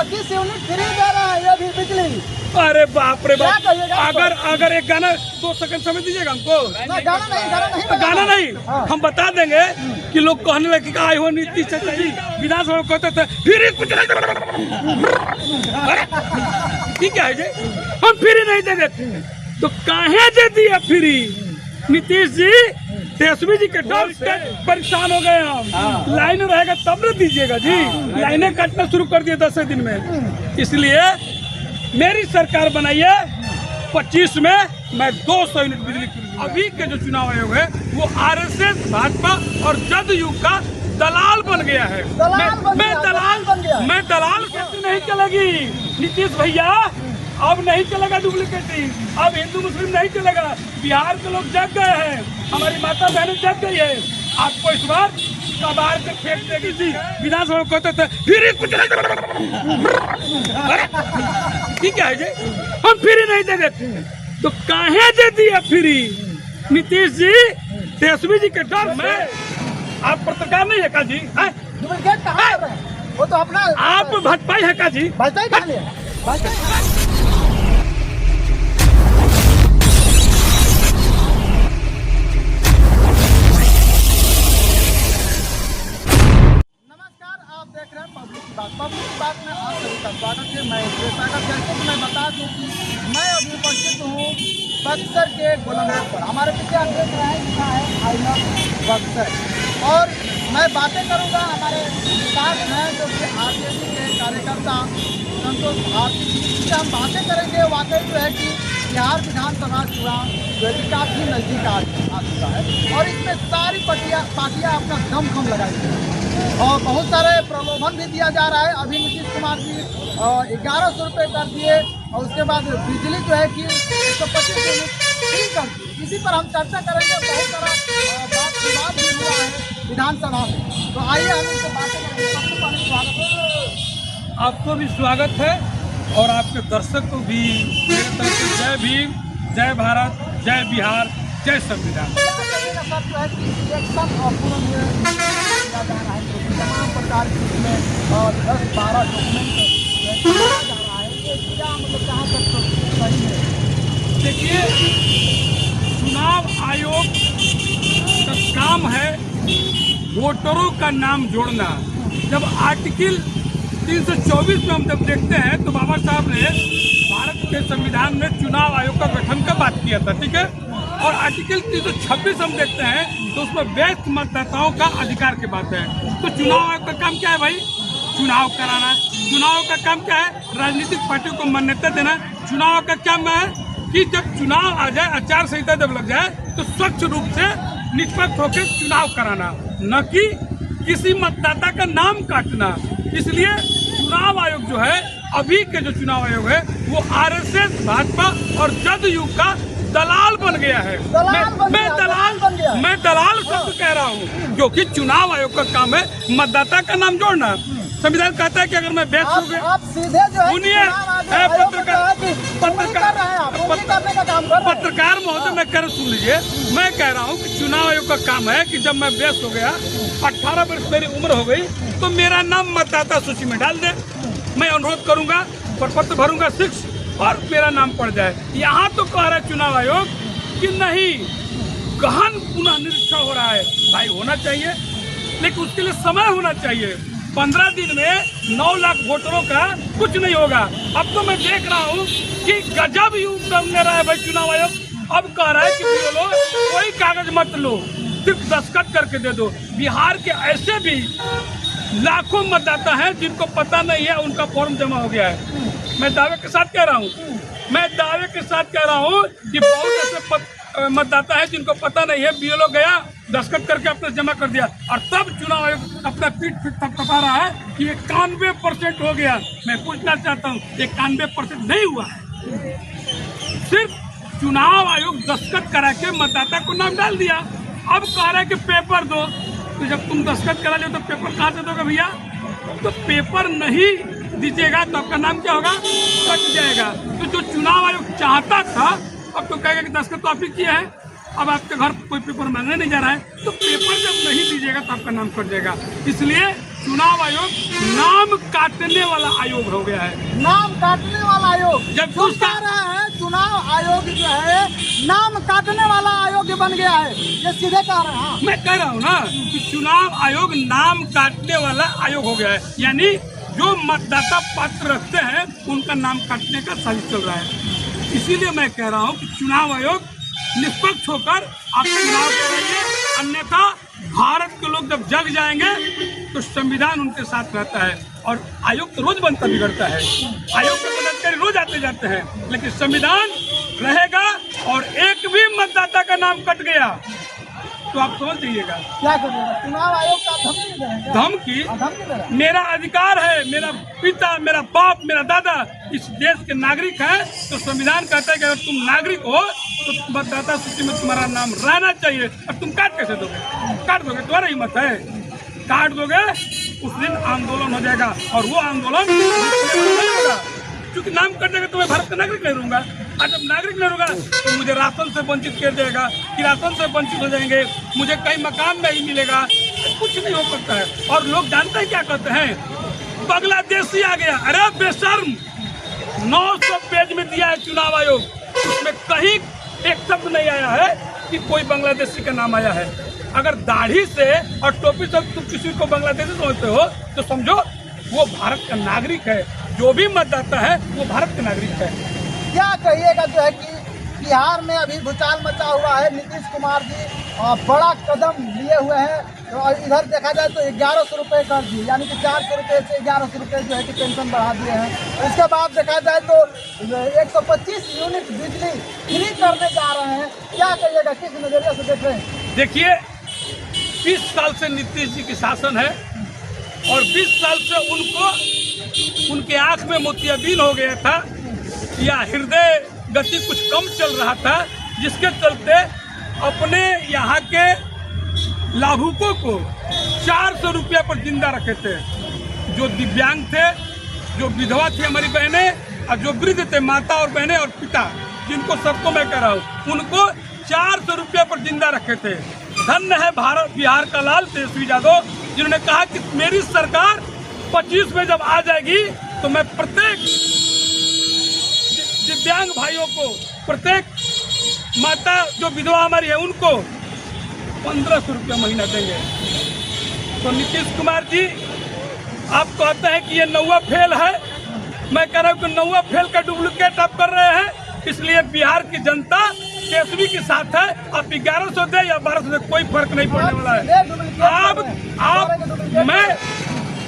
25 unit free दे रहा है ये भी बिजली। अरे बाप रे बाप, अगर एक गाना 2 सेकंड समय दीजिएगा हमको। गाना नहीं, हाँ। हम बता देंगे कि लोग कहने लगे कि आए हो नीतीश चाचा जी विधानसभा में कहते थे फ्री कुछ ठीक है जी, हम फ्री नहीं देंगे तो काहे दे दिए फ्री। नीतीश जी तेजस्वी जी के डर से परेशान हो गए हम। लाइन रहेगा तब न दीजिएगा जी, लाइनें काटना शुरू कर दिए 10 दिन में। इसलिए मेरी सरकार बनाइए, 25 में मैं 200 यूनिट बिजली करूंगा। अभी के जो चुनाव आयोग है वो आरएसएस भाजपा और जदयू का दलाल बन गया है। मैं दलाल कैसे नहीं चलेगी नीतीश भैया, अब नहीं चलेगा डुप्लीकेटिंग, अब हिंदू मुस्लिम नहीं चलेगा। बिहार के लोग जग गए हैं, हमारी माता बहनें जग गई है। आपको इस बार कबाड़ से फेंक देगी थी, विधानसभा में कहते थे फ्री कुछ ठीक है जी, हम फ्री नहीं देंगे तो काहे दे दिए फ्री। नीतीश जी तेजस्वी जी के डर में, आप पत्रकार नहीं है का जी, डुप्लीकेट कहाँ कर रहे हैं? वो तो अपना आप भटपाई है का जी, पब्लिक की बात में आप सभी का स्वागत है। मैं जैसे कि मैं बता दूं कि मैं अभी उपस्थित हूँ बक्सर के गोलंगड़ पर। हमारे पीछे आप देख रहे हैं लिखा है आई लव बक्सर, और मैं बातें करूँगा हमारे साथ हैं जो कि आरजेडी के कार्यकर्ता संतोष भारती जी। हम बातें करेंगे वाकई जो है कि बिहार विधानसभा चुनाव जो है कि काफ़ी नज़दीक आ चुका है और इसमें सारी पार्टियाँ अपना दमखम लगाई हैं और बहुत सारे प्रलोभन भी दिया जा रहा है। अभी नीतीश कुमार जी 1100 रुपये कर दिए और उसके बाद बिजली जो है कि 125 यूनिट फ्री कर दी। इसी पर हम चर्चा करेंगे। बहुत सारा बात विवाद भी हुआ है विधानसभा में, तो आइए हम इनसे बातें करेंगे। सबसे पहले स्वागत है, आपको भी स्वागत है और आपके दर्शक को भी मेरे तरफ से जय भीम, जय भारत, जय बिहार, जय संविधान। तमाम प्रकार की इसमें 10-12 डॉक्यूमेंट जा रहा है, ये क्या मतलब कहाँ तक सही है? देखिए, चुनाव आयोग का काम है वोटरों का नाम जोड़ना। जब आर्टिकल 324 में हम जब देखते हैं तो बाबा साहब ने भारत के संविधान में चुनाव आयोग का गठन का बात किया था, ठीक है। और आर्टिकल 326 हम देखते हैं तो उसमें वैध मतदाताओं का अधिकार की बात है। तो चुनाव आयोग का काम क्या है भाई? चुनाव कराना। चुनाव का काम क्या है? राजनीतिक पार्टियों को मान्यता देना। चुनाव का काम है कि जब चुनाव आ जाए, आचार संहिता जब लग जाए तो स्वच्छ रूप से निष्पक्ष होकर चुनाव कराना, न कि किसी मतदाता का नाम काटना। इसलिए चुनाव आयोग जो है, अभी के जो चुनाव आयोग है वो आरएसएस भाजपा और जदयू का दलाल बन गया है। मैं दलाल शब्द कह रहा हूँ क्योंकि चुनाव आयोग का काम है मतदाता का नाम जोड़ना। संविधान कहता है कि अगर मैं व्यस्त हो गया, आप सीधे जो है पत्रकार महोदय, मैं कह सुन लीजिए, मैं कह रहा हूँ कि चुनाव आयोग का काम है कि जब मैं व्यस्त हो गया, 18 वर्ष मेरी उम्र हो गई, तो मेरा नाम मतदाता सूची में डाल दे। मैं अनुरोध करूंगा, प्रपत्र भरूंगा 6 और मेरा नाम पड़ जाए। यहाँ तो कह रहा है चुनाव आयोग कि नहीं, गहन पुनः निरीक्षण हो रहा है। भाई होना चाहिए, लेकिन उसके लिए समय होना चाहिए। 15 दिन में 9 लाख वोटरों का कुछ नहीं होगा। अब तो मैं देख रहा हूँ कि गजब युग दे रहा है भाई चुनाव आयोग। अब कह रहा है कि बोलो कोई कागज मत लो, सिर्फ दस्तखत करके दे दो। बिहार के ऐसे भी लाखों मतदाता हैं जिनको पता नहीं है उनका फॉर्म जमा हो गया है। मैं दावे के साथ कह रहा हूँ कि बहुत ऐसे मतदाता है जिनको पता नहीं है। बीएलओ गया, दस्तखत करके अपने जमा कर दिया और तब चुनाव आयोग अपना पीठ थपथपा रहा है कि 91% हो गया। मैं पूछना चाहता हूँ, 91% नहीं हुआ है। सिर्फ चुनाव आयोग दस्तखत करा के मतदाता को नाम डाल दिया। अब कह रहा है कि पेपर दो, तो जब तुम दस्तखत करा लियो तो पेपर कहाँ से दोगे भैया? तो पेपर नहीं दीजिएगा तो आपका नाम क्या होगा? कट जाएगा। तो जो चुनाव आयोग चाहता था, अब तो कहेगा कि दस्तखत तो आप ही किया है, अब आपके घर कोई पेपर मांगने नहीं जा रहा है, तो पेपर जब नहीं दीजिएगा तो आपका नाम कट जाएगा। इसलिए चुनाव आयोग नाम काटने वाला आयोग हो गया है। नाम काटने वाला आयोग जब जो कह रहे हैं चुनाव आयोग जो है नाम काटने वाला आयोग बन गया है, ये सीधे कह रहे हैं। मैं कह रहा हूँ ना कि चुनाव आयोग नाम काटने वाला आयोग हो गया है, यानी जो मतदाता पत्र रखते हैं उनका नाम काटने का साजिश चल रहा है। इसीलिए मैं कह रहा हूँ कि चुनाव आयोग निष्पक्ष होकर आप चुनाव कराइए, अन्यथा भारत के लोग जब जग जाएंगे तो संविधान उनके साथ रहता है। और आयोग तो रोज बनता बिगड़ता है, आयोग के पदाधिकारी रोज आते जाते हैं, लेकिन संविधान रहेगा। और एक भी मतदाता का नाम कट गया तो आप समझ जाइएगा क्या करिएगा, चुनाव आयोग का धमकी देंगे। धमकी धमकी दे रहे हैं। मेरा अधिकार है, मेरा पिता, मेरा बाप, मेरा दादा इस देश के नागरिक हैं, तो संविधान कहता है कि अगर तुम नागरिक हो तो मतदाता सूची में तुम्हारा नाम रहना चाहिए। और तुम काट कैसे दोगे? काट दोगे, तुम्हारा हिम्मत है, काट दोगे, उस दिन आंदोलन हो जाएगा। और वो आंदोलन नहीं होगा, क्योंकि नाम कट जाएगा तो मैं भारत का नागरिक नहीं रहूंगा। और जब नागरिक नहीं होगा तो मुझे राशन से वंचित किया जाएगा, कि राशन से वंचित हो जाएंगे, मुझे कहीं मकान नहीं मिलेगा, कुछ नहीं हो सकता है। और लोग जानते हैं क्या कहते हैं, बांग्लादेशी आ गया। अरे बेशर्म, 900 पेज में दिया है चुनाव आयोग, उसमें कहीं एक शब्द नहीं आया है कि कोई बांग्लादेशी का नाम आया है। अगर दाढ़ी से और टोपी से तुम किसी को बांग्लादेशी समझते हो तो समझो वो भारत का नागरिक है। जो भी मतदाता है वो भारत का नागरिक है। क्या कहिएगा जो है कि बिहार में अभी भूचाल मचा हुआ है, नीतीश कुमार जी बड़ा कदम लिए हुए हैं। तो इधर देखा जाए तो 1100 रुपये कर दिए, यानी कि 400 रुपये से 1100 रुपये जो है कि पेंशन बढ़ा दिए हैं। उसके बाद देखा जाए तो 125 यूनिट बिजली फ्री करने जा रहे हैं। क्या कहिएगा, किस नजरिए से देख रहे हैं? देखिए, 20 साल से नीतीश जी की शासन है और 20 साल से उनको उनके आंख में मोतियाबिंद हो गया था या हृदय गति कुछ कम चल रहा था, जिसके चलते अपने यहाँ के लाभुकों को 400 रुपया पर जिंदा रखे थे। जो दिव्यांग थे, जो विधवा थी हमारी बहनें, और जो वृद्ध थे, माता और बहनें और पिता, जिनको सबको मैं कह रहा हूँ, उनको 400 रुपया पर जिंदा रखे थे। धन्य है भारत बिहार का लाल तेजस्वी यादव, जिन्होंने कहा कि मेरी सरकार 25 में जब आ जाएगी तो मैं प्रत्येक दिव्यांग भाइयों को, प्रत्येक माता जो विधवा हमारी है उनको 1500 रुपया महीना देंगे। तो नीतीश कुमार जी, आप कहते हैं कि ये नौवा फेल है, मैं कह रहा हूँ कि नौवा फेल का डुप्लीकेट आप कर रहे हैं। इसलिए बिहार की जनता तेजस्वी के साथ है। आप 1100 दे या 1200 दे, कोई फर्क नहीं पड़ने वाला है।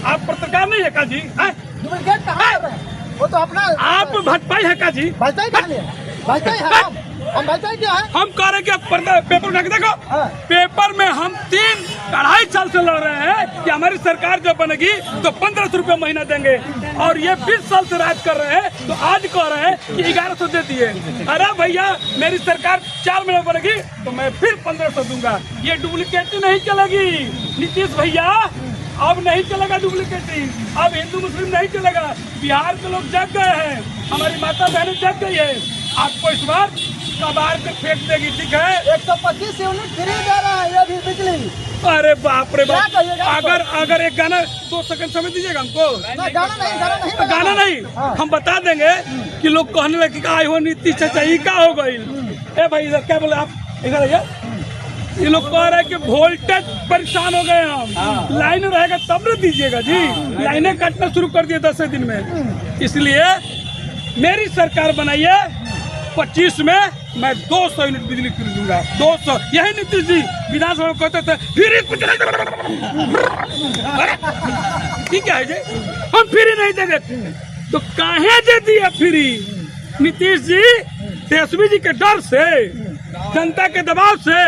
आप पत्रकार नहीं है का जी? डुप्लीकेट कहाँ कर रहे हैं? वो तो अपना आप भटपाई है का जी? भटपाई कहाँ लिया? भटपाई है हम भटपाई क्या है? हम कह रहे हैं कि आप पेपर उठा के देखो। हाँ। पेपर में हम 3-2.5 साल से लड़ रहे हैं कि हमारी सरकार जब बनेगी तो 1500 रुपये महीना देंगे, और ये 20 साल से राज कर रहे हैं, तो आज कह रहे हैं कि 1100 दे दिए। अरे भैया, मेरी सरकार 4 महीने बनेगी तो मैं फिर 1500 दूंगा। ये डुप्लीकेट नहीं चलेगी नीतीश भैया, अब नहीं चलेगा डुप्लीकेटिंग, अब हिंदू मुस्लिम नहीं चलेगा। बिहार के लोग जग गए हैं, हमारी माता बहनें जग गई है। आपको इस बार कबाड़ के फेंक देगी, ठीक है? 125 यूनिट फ्री दे रहा है ये भी बिजली। अरे बाप रे बाप, क्या कहिएगा? अगर एक गाना 2 सेकंड समय दीजिएगा हमको। गाना नहीं हाँ। हम बता देंगे कि लोग कहने लगे कि आए हो नीतीश चाचा ही का हो गई। ए भाई इधर क्या बोले आप, इधर आइए। ये लोग कह रहे हैं कि वोल्टेज परेशान हो गए हम, लाइन रहेगा तब न दीजिएगा जी। लाइनें काटना शुरू कर दिए 10 दिन में। इसलिए मेरी सरकार बनाइए, 25 में मैं 200 यूनिट बिजली फ्री दूंगा। 200, यही नीतीश जी विधानसभा में कहते थे फ्री कुछ ठीक है जी, हम फ्री नहीं देंगे। तो काहे दे दिए फ्री? नीतीश जी तेजस्वी जी के डर से, जनता के दबाव से,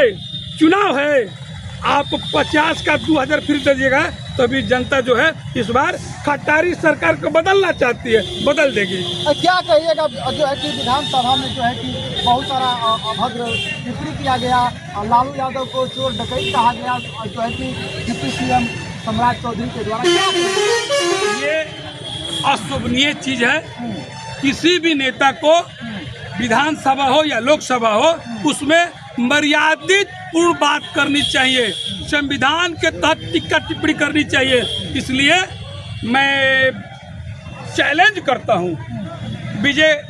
चुनाव है, आप 50 का 2000 फ्री दे दीजिएगा, तभी जनता जो है इस बार खट्टारी सरकार को बदलना चाहती है, बदल देगी। क्या कहिएगा जो है कि विधानसभा में जो है कि बहुत सारा अभद्र टिप्पणी किया गया, लालू यादव को चोर डकैत कहा गया, जो है कि डिप्टी सीएम सम्राट चौधरी के द्वारा। ये अशोभनीय चीज है। किसी भी नेता को, विधानसभा हो या लोकसभा हो, उसमें मर्यादित पूर्ण बात करनी चाहिए, संविधान के तहत टिक्का टिप्पणी करनी चाहिए। इसलिए मैं चैलेंज करता हूं विजय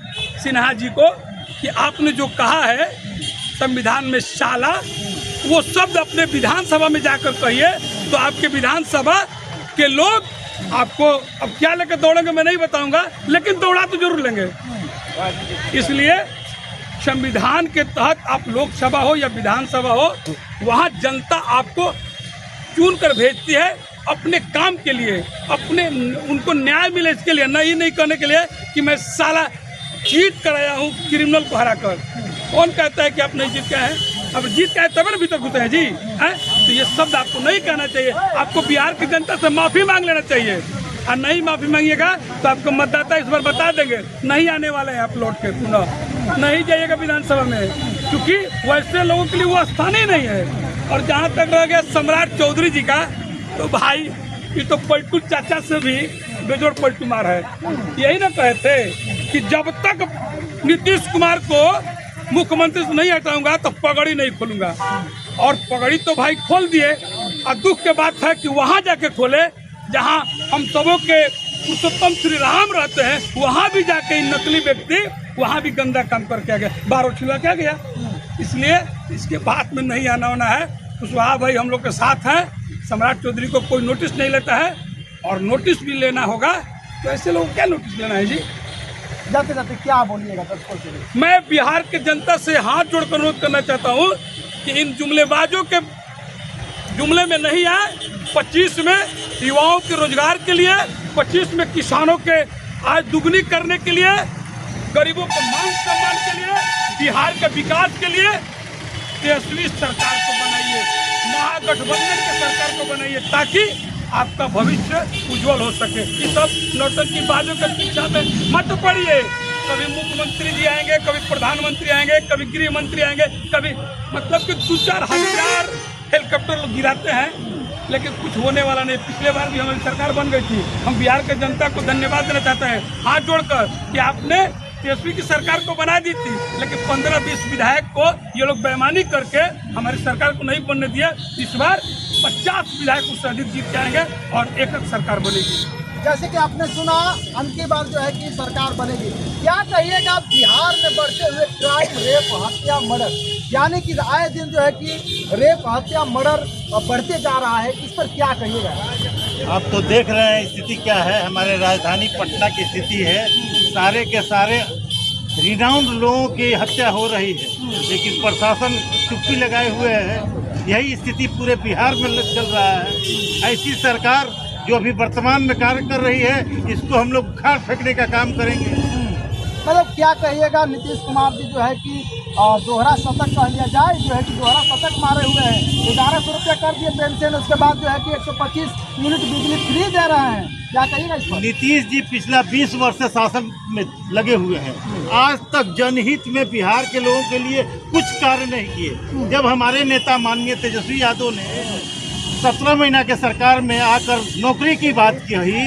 सिन्हा जी को कि आपने जो कहा है संविधान में शाला, वो शब्द अपने विधानसभा में जाकर कहिए, तो आपके विधानसभा के लोग आपको अब क्या लेकर दौड़ेंगे मैं नहीं बताऊंगा, लेकिन दौड़ा तो जरूर लेंगे। इसलिए संविधान के तहत आप लोकसभा हो या विधानसभा हो, वहाँ जनता आपको चुन कर भेजती है अपने काम के लिए, अपने उनको न्याय मिले इसके लिए, नहीं कहने के लिए कि मैं साला जीत कर आया हूँ क्रिमिनल को हरा कर। कौन कहता है कि आप नहीं जीत के हैं? अब जीत के आए तब ना भीतर घुसे हैं जी हैं? तो ये शब्द आपको नहीं कहना चाहिए। आपको बिहार की जनता से माफ़ी मांग लेना चाहिए, और नहीं माफ़ी मांगिएगा तो आपको मतदाता इस बार बता देंगे नहीं आने वाले हैं आप लौट के, पुनः नहीं जाइएगा विधानसभा में, क्योंकि वैसे लोगों के लिए वो स्थान ही नहीं है। और जहाँ तक रह गया सम्राट चौधरी जी का, तो भाई ये तो पलटू चाचा से भी बेजोड़ पलटू मार है। यही ना कहे थे कि जब तक नीतीश कुमार को मुख्यमंत्री से नहीं हटाऊंगा तो पगड़ी नहीं खोलूंगा, और पगड़ी तो भाई खोल दिए। और दुख के बात है कि वहां जाके खोले जहां हम सबों के पुरुषोत्तम श्री राम रहते हैं, वहां भी जाके नकली व्यक्ति वहां भी गंदा काम करके आ गया, बारो छिलवा क्या गया। इसलिए इसके बात में नहीं आना होना है। कुशवाहा भाई हम लोग के साथ हैं, सम्राट चौधरी को कोई नोटिस नहीं लेता है, और नोटिस भी लेना होगा तो ऐसे लोगों को क्या नोटिस लेना है जी। जाते जाते क्या बोलिएगा दर्शकों के लिए? मैं बिहार के जनता से हाथ जोड़कर अनुरोध करना चाहता हूं कि इन जुमलेबाजों के जुमले में नहीं आए। 25 में युवाओं के रोजगार के लिए, 25 में किसानों के आय दुगनी करने के लिए, गरीबों के मान सम्मान के लिए, बिहार के विकास के लिए तेजस्वी सरकार को बनाइए, महागठबंधन की सरकार को बनाइए, ताकि आपका भविष्य उज्जवल हो सके। ये सब नौटंकी बाजों के पीछे में मत पड़िए। कभी मुख्यमंत्री जी आएंगे, कभी प्रधानमंत्री आएंगे, कभी गृह मंत्री आएंगे, कभी मतलब कि 2-4 हजार हेलीकॉप्टर लोग गिराते हैं, लेकिन कुछ होने वाला नहीं। पिछले बार भी हमारी सरकार बन गई थी। हम बिहार के जनता को धन्यवाद देना चाहते हैं हाथ जोड़कर कि आपने तेजस्वी की सरकार को बना दी थी, लेकिन 15-20 विधायक को ये लोग बेईमानी करके हमारी सरकार को नहीं बनने दिया। इस बार 50 विधायक उससे अधिक जीत के आएंगे और एक सरकार बनेगी। जैसे कि आपने सुना, अनकी बार जो है कि सरकार बनेगी। क्या कहिएगा बिहार में बढ़ते हुए क्राइम, रेप, हत्या, मर्डर, यानी कि आए दिन जो है कि रेप, हत्या, मर्डर बढ़ते जा रहा है, इस पर क्या कहिएगा? आप तो देख रहे हैं स्थिति क्या है। हमारे राजधानी पटना की स्थिति है, सारे के सारे रिनाउंड लोगों की हत्या हो रही है, लेकिन प्रशासन चुप्पी लगाए हुए है। यही स्थिति पूरे बिहार में चल रहा है। ऐसी सरकार जो अभी वर्तमान में कार्य कर रही है, इसको हम लोग उखाड़ फेंकने का काम करेंगे। मतलब क्या कहिएगा, नीतीश कुमार जी जो है कि दोहरा शतक कह लिया जाए, जो है कि दोहरा शतक मारे हुए हैं, 1100 रुपया कर दिए पेंशन, उसके बाद जो है कि 125 यूनिट बिजली फ्री दे रहे हैं। क्या कहिएगा इस पर? नीतीश जी पिछला 20 वर्ष से शासन में लगे हुए हैं, आज तक जनहित में बिहार के लोगों के लिए कुछ कार्य नहीं किए। जब हमारे नेता माननीय तेजस्वी यादव ने 17 महीना के सरकार में आकर नौकरी की बात कही,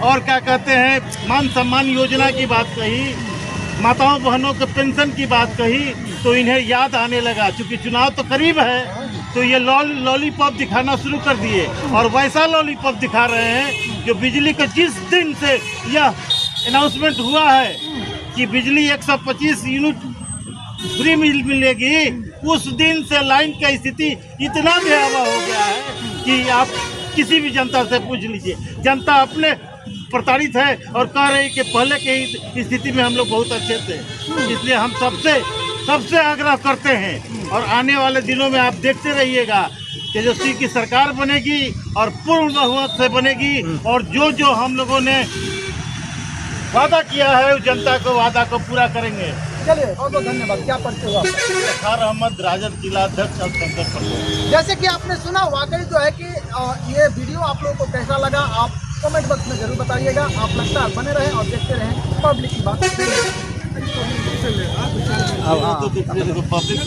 और क्या कहते हैं मान सम्मान योजना की बात कही, माताओं बहनों के पेंशन की बात कही, तो इन्हें याद आने लगा। चूंकि चुनाव तो करीब है, तो ये लॉलीपॉप दिखाना शुरू कर दिए, और वैसा लॉलीपॉप दिखा रहे हैं जो बिजली के जिस दिन से यह अनाउंसमेंट हुआ है कि बिजली 125 यूनिट फ्री मिलेगी, उस दिन से लाइन की स्थिति इतना भयावह हो गया है कि आप किसी भी जनता से पूछ लीजिए, जनता अपने प्रताड़ित है और कह रही कि पहले की स्थिति में हम लोग बहुत अच्छे थे। इसलिए हम सबसे आग्रह करते हैं, और आने वाले दिनों में आप देखते रहिएगा तेजस्वी की सरकार बनेगी और पूर्ण बहुमत से बनेगी, और जो हम लोगों ने वादा किया है उस जनता को वादा को पूरा करेंगे। चलिए बहुत बहुत धन्यवाद। क्या परिचय हुआ? फ़खार अहमद, राजद जिला अध्यक्ष अल्पसंख्यक परिषद। जैसे कि आपने सुना, वाकई जो है कि ये वीडियो आप लोगों को कैसा लगा, आप कमेंट बॉक्स में जरूर बताइएगा। आप लगातार बने रहें और देखते रहें पब्लिक की बात। पब्लिक